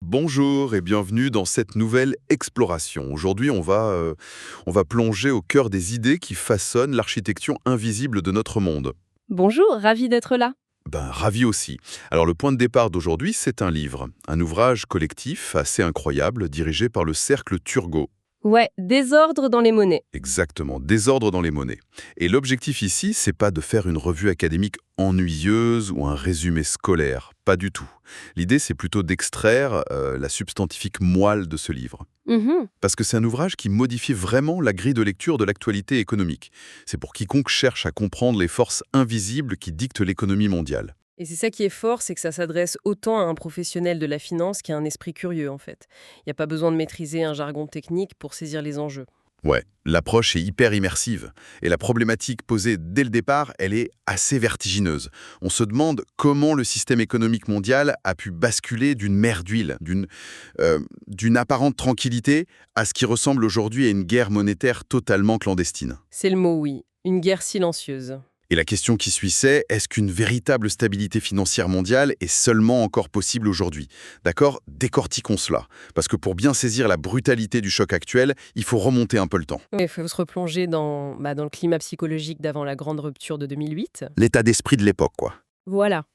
Bonjour et bienvenue dans cette nouvelle exploration. Aujourd'hui, on va plonger au cœur des idées qui façonnent l'architecture invisible de notre monde. Bonjour, ravi d'être là. Ravi aussi. Alors, le point de départ d'aujourd'hui, c'est un livre, un ouvrage collectif assez incroyable dirigé par le Cercle Turgot. Ouais, désordre dans les monnaies. Exactement, désordre dans les monnaies. Et l'objectif ici, c'est pas de faire une revue académique ennuyeuse ou un résumé scolaire, pas du tout. L'idée, c'est plutôt d'extraire la substantifique moelle de ce livre. Mhm. Parce que c'est un ouvrage qui modifie vraiment la grille de lecture de l'actualité économique. C'est pour quiconque cherche à comprendre les forces invisibles qui dictent l'économie mondiale. Et c'est ça qui est fort, c'est que ça s'adresse autant à un professionnel de la finance qu'à un esprit curieux, en fait. Il n'y a pas besoin de maîtriser un jargon technique pour saisir les enjeux. Ouais, l'approche est hyper immersive. Et la problématique posée dès le départ, elle est assez vertigineuse. On se demande comment le système économique mondial a pu basculer d'une mer d'huile, d'une apparente tranquillité, à ce qui ressemble aujourd'hui à une guerre monétaire totalement clandestine. C'est le mot, oui. Une guerre silencieuse. Et la question qui suit, c'est est-ce qu'une véritable stabilité financière mondiale est seulement encore possible aujourd'hui? D'accord? Décortiquons cela. Parce que pour bien saisir la brutalité du choc actuel, il faut remonter un peu le temps. Il faut se replonger dans le climat psychologique d'avant la grande rupture de 2008. L'état d'esprit de l'époque, quoi. Voilà.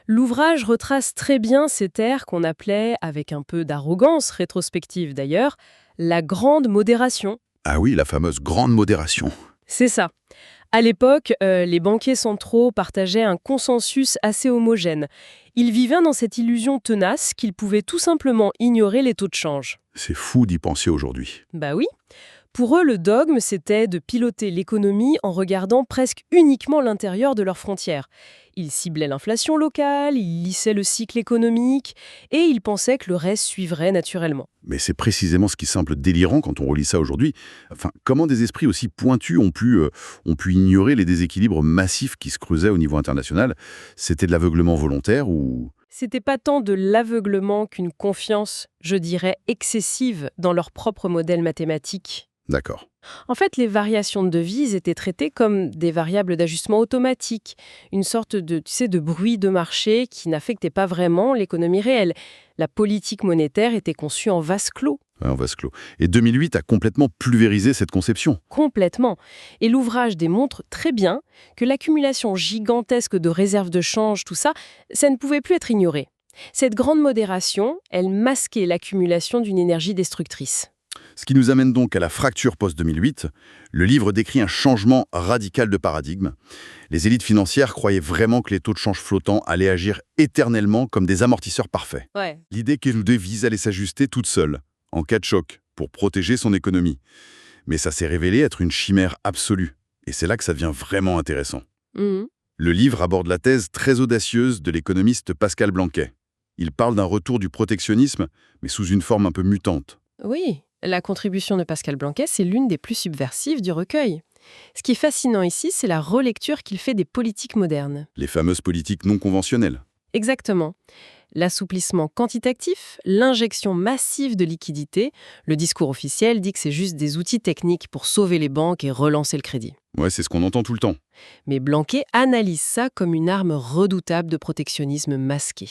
L'ouvrage retrace très bien cette ère qu'on appelait, avec un peu d'arrogance rétrospective d'ailleurs, la grande modération. Ah oui, la fameuse grande modération. C'est ça. À l'époque, les banquiers centraux partageaient un consensus assez homogène. Ils vivaient dans cette illusion tenace qu'ils pouvaient tout simplement ignorer les taux de change. C'est fou d'y penser aujourd'hui. Bah oui. Pour eux, le dogme, c'était de piloter l'économie en regardant presque uniquement l'intérieur de leurs frontières. Ils ciblaient l'inflation locale, ils lissaient le cycle économique, et ils pensaient que le reste suivrait naturellement. Mais c'est précisément ce qui semble délirant quand on relit ça aujourd'hui. Enfin, comment des esprits aussi pointus ont pu ignorer les déséquilibres massifs qui se creusaient au niveau international? C'était de l'aveuglement volontaire ou... C'était pas tant de l'aveuglement qu'une confiance, je dirais, excessive dans leur propre modèle mathématique. D'accord. En fait, les variations de devises étaient traitées comme des variables d'ajustement automatique, une sorte de bruit de marché qui n'affectait pas vraiment l'économie réelle. La politique monétaire était conçue en vase clos, Ouais, en vase clos. Et 2008 a complètement pulvérisé cette conception. complètement. Et l'ouvrage démontre très bien que l'accumulation gigantesque de réserves de change, tout ça, ça ne pouvait plus être ignoré. Cette grande modération, elle masquait l'accumulation d'une énergie destructrice. Ce qui nous amène donc à la fracture post-2008. Le livre décrit un changement radical de paradigme. Les élites financières croyaient vraiment que les taux de change flottants allaient agir éternellement comme des amortisseurs parfaits. Ouais. L'idée qu'une devise allait s'ajuster toute seule, en cas de choc, pour protéger son économie. Mais ça s'est révélé être une chimère absolue. Et c'est là que ça devient vraiment intéressant. Mhm. Le livre aborde la thèse très audacieuse de l'économiste Pascal Blanquet. Il parle d'un retour du protectionnisme, mais sous une forme un peu mutante. Oui, la contribution de Pascal Blanquet, c'est l'une des plus subversives du recueil. Ce qui est fascinant ici, c'est la relecture qu'il fait des politiques modernes. Les fameuses politiques non conventionnelles. Exactement. L'assouplissement quantitatif, l'injection massive de liquidités, le discours officiel dit que c'est juste des outils techniques pour sauver les banques et relancer le crédit. Ouais, c'est ce qu'on entend tout le temps. Mais Blanquet analyse ça comme une arme redoutable de protectionnisme masqué.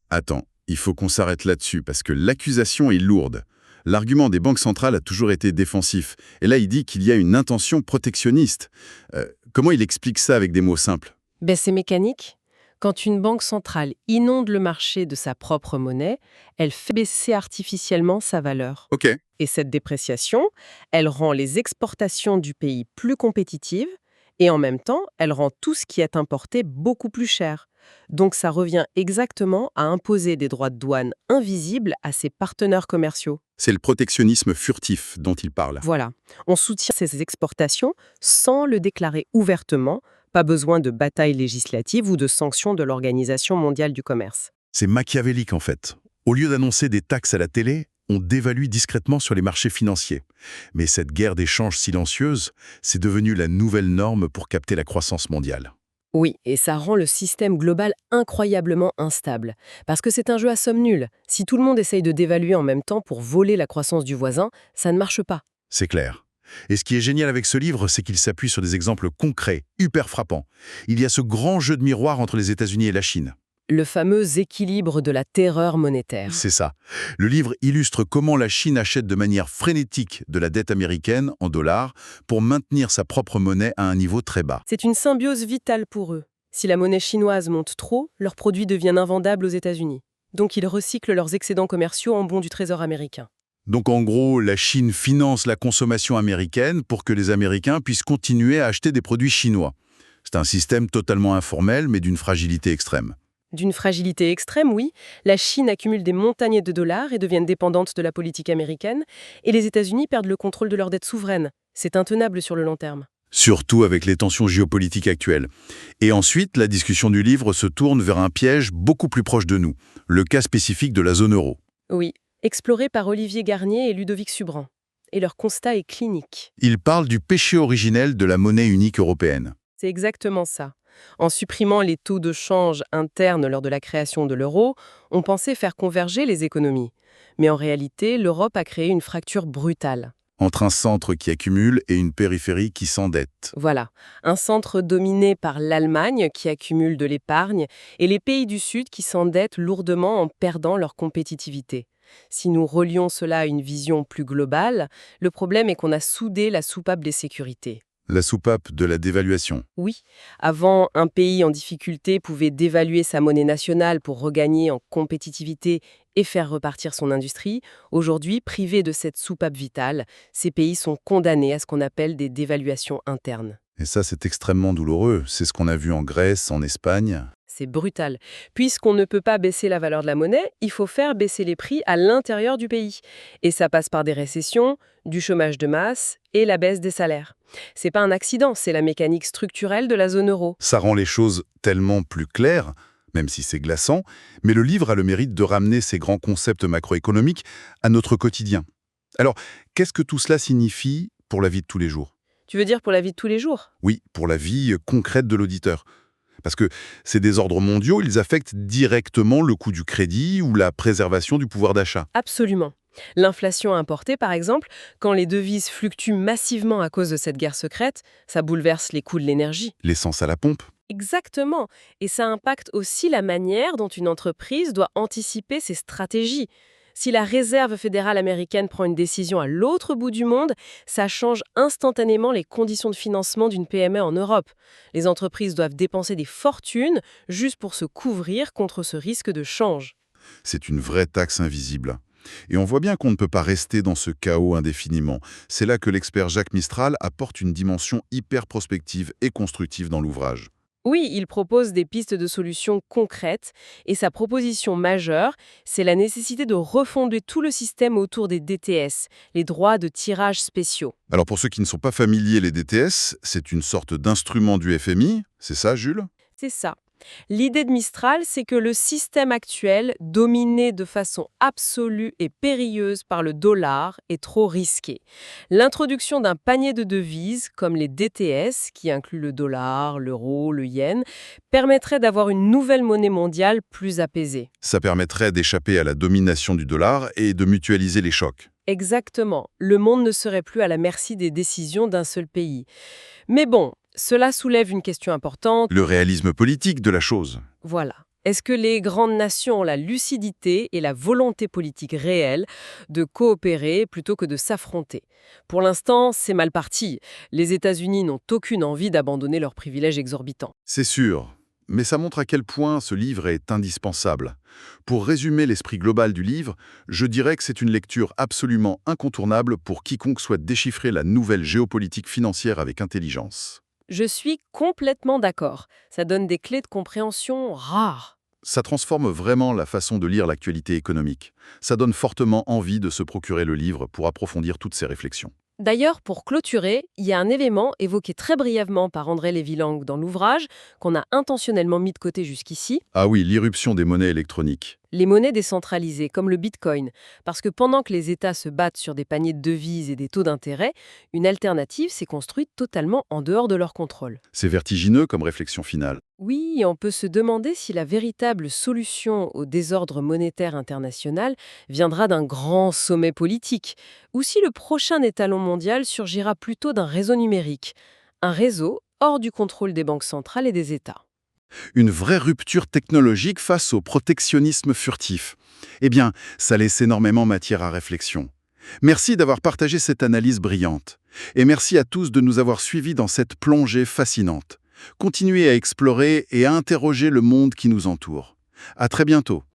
Attends, il faut qu'on s'arrête là-dessus, parce que l'accusation est lourde. L'argument des banques centrales a toujours été défensif. Et là, il dit qu'il y a une intention protectionniste. Comment il explique ça avec des mots simples? C'est mécanique. Quand une banque centrale inonde le marché de sa propre monnaie, elle fait baisser artificiellement sa valeur. Ok. Et cette dépréciation, elle rend les exportations du pays plus compétitives et en même temps, elle rend tout ce qui est importé beaucoup plus cher. Donc ça revient exactement à imposer des droits de douane invisibles à ses partenaires commerciaux. C'est le protectionnisme furtif dont il parle. Voilà, on soutient ces exportations sans le déclarer ouvertement, pas besoin de bataille législative ou de sanctions de l'Organisation mondiale du commerce. C'est machiavélique en fait. Au lieu d'annoncer des taxes à la télé, on dévalue discrètement sur les marchés financiers. Mais cette guerre d'échange silencieuse, c'est devenu la nouvelle norme pour capter la croissance mondiale. Oui, et ça rend le système global incroyablement instable. Parce que c'est un jeu à somme nulle. Si tout le monde essaye de dévaluer en même temps pour voler la croissance du voisin, ça ne marche pas. C'est clair. Et ce qui est génial avec ce livre, c'est qu'il s'appuie sur des exemples concrets, hyper frappants. Il y a ce grand jeu de miroir entre les États-Unis et la Chine. le fameux équilibre de la terreur monétaire. C'est ça. Le livre illustre comment la Chine achète de manière frénétique de la dette américaine en dollars pour maintenir sa propre monnaie à un niveau très bas. C'est une symbiose vitale pour eux. Si la monnaie chinoise monte trop, leurs produits deviennent invendables aux États-Unis. Donc ils recyclent leurs excédents commerciaux en bons du Trésor américain. Donc en gros, la Chine finance la consommation américaine pour que les Américains puissent continuer à acheter des produits chinois. C'est un système totalement informel, mais d'une fragilité extrême. D'une fragilité extrême, oui, la Chine accumule des montagnes de dollars et devient dépendante de la politique américaine, et les États-Unis perdent le contrôle de leur dette souveraine. C'est intenable sur le long terme. Surtout avec les tensions géopolitiques actuelles. Et ensuite, la discussion du livre se tourne vers un piège beaucoup plus proche de nous, le cas spécifique de la zone euro. Oui, exploré par Olivier Garnier et Ludovic Subran. Et leur constat est clinique. Il parle du péché originel de la monnaie unique européenne. C'est exactement ça. En supprimant les taux de change internes lors de la création de l'euro, on pensait faire converger les économies. Mais en réalité, l'Europe a créé une fracture brutale. Entre un centre qui accumule et une périphérie qui s'endette. Voilà, un centre dominé par l'Allemagne qui accumule de l'épargne et les pays du Sud qui s'endettent lourdement en perdant leur compétitivité. Si nous relions cela à une vision plus globale, le problème est qu'on a soudé la soupape des sécurités. La soupape de la dévaluation. Oui, avant, un pays en difficulté pouvait dévaluer sa monnaie nationale pour regagner en compétitivité et faire repartir son industrie. Aujourd'hui, privés de cette soupape vitale, ces pays sont condamnés à ce qu'on appelle des dévaluations internes. Et ça, c'est extrêmement douloureux. C'est ce qu'on a vu en Grèce, en Espagne. C'est brutal. Puisqu'on ne peut pas baisser la valeur de la monnaie, il faut faire baisser les prix à l'intérieur du pays. Et ça passe par des récessions, du chômage de masse et la baisse des salaires. C'est pas un accident, c'est la mécanique structurelle de la zone euro. Ça rend les choses tellement plus claires, même si c'est glaçant, mais le livre a le mérite de ramener ces grands concepts macroéconomiques à notre quotidien. Alors, qu'est-ce que tout cela signifie pour la vie de tous les jours? Tu veux dire pour la vie de tous les jours? Oui, pour la vie concrète de l'auditeur. Parce que ces désordres mondiaux, ils affectent directement le coût du crédit ou la préservation du pouvoir d'achat. Absolument. L'inflation importée, par exemple, quand les devises fluctuent massivement à cause de cette guerre secrète, ça bouleverse les coûts de l'énergie. L'essence à la pompe. Exactement. Et ça impacte aussi la manière dont une entreprise doit anticiper ses stratégies. Si la Réserve fédérale américaine prend une décision à l'autre bout du monde, ça change instantanément les conditions de financement d'une PME en Europe. Les entreprises doivent dépenser des fortunes juste pour se couvrir contre ce risque de change. C'est une vraie taxe invisible. Et on voit bien qu'on ne peut pas rester dans ce chaos indéfiniment. C'est là que l'expert Jacques Mistral apporte une dimension hyper prospective et constructive dans l'ouvrage. Oui, il propose des pistes de solutions concrètes et sa proposition majeure, c'est la nécessité de refonder tout le système autour des DTS, les droits de tirage spéciaux. Alors pour ceux qui ne sont pas familiers, les DTS, c'est une sorte d'instrument du FMI, c'est ça Jules? C'est ça. L'idée de Mistral, c'est que le système actuel, dominé de façon absolue et périlleuse par le dollar, est trop risqué. L'introduction d'un panier de devises, comme les DTS, qui inclut le dollar, l'euro, le yen, permettrait d'avoir une nouvelle monnaie mondiale plus apaisée. Ça permettrait d'échapper à la domination du dollar et de mutualiser les chocs. Exactement. Le monde ne serait plus à la merci des décisions d'un seul pays. Mais bon, cela soulève une question importante. Le réalisme politique de la chose. Voilà. Est-ce que les grandes nations ont la lucidité et la volonté politique réelle de coopérer plutôt que de s'affronter? Pour l'instant, c'est mal parti. Les États-Unis n'ont aucune envie d'abandonner leurs privilèges exorbitants. C'est sûr, mais ça montre à quel point ce livre est indispensable. Pour résumer l'esprit global du livre, je dirais que c'est une lecture absolument incontournable pour quiconque souhaite déchiffrer la nouvelle géopolitique financière avec intelligence. Je suis complètement d'accord. Ça donne des clés de compréhension rares. Ça transforme vraiment la façon de lire l'actualité économique. Ça donne fortement envie de se procurer le livre pour approfondir toutes ces réflexions. D'ailleurs, pour clôturer, il y a un élément évoqué très brièvement par André Lévy-Lang dans l'ouvrage, qu'on a intentionnellement mis de côté jusqu'ici, Ah oui, l'irruption des monnaies électroniques. les monnaies décentralisées, comme le Bitcoin. Parce que pendant que les États se battent sur des paniers de devises et des taux d'intérêt, une alternative s'est construite totalement en dehors de leur contrôle. C'est vertigineux comme réflexion finale. Oui, et on peut se demander si la véritable solution au désordre monétaire international viendra d'un grand sommet politique, ou si le prochain étalon mondial surgira plutôt d'un réseau numérique, un réseau hors du contrôle des banques centrales et des États. Une vraie rupture technologique face au protectionnisme furtif. Eh bien, ça laisse énormément matière à réflexion. Merci d'avoir partagé cette analyse brillante. Et merci à tous de nous avoir suivis dans cette plongée fascinante. Continuez à explorer et à interroger le monde qui nous entoure. À très bientôt.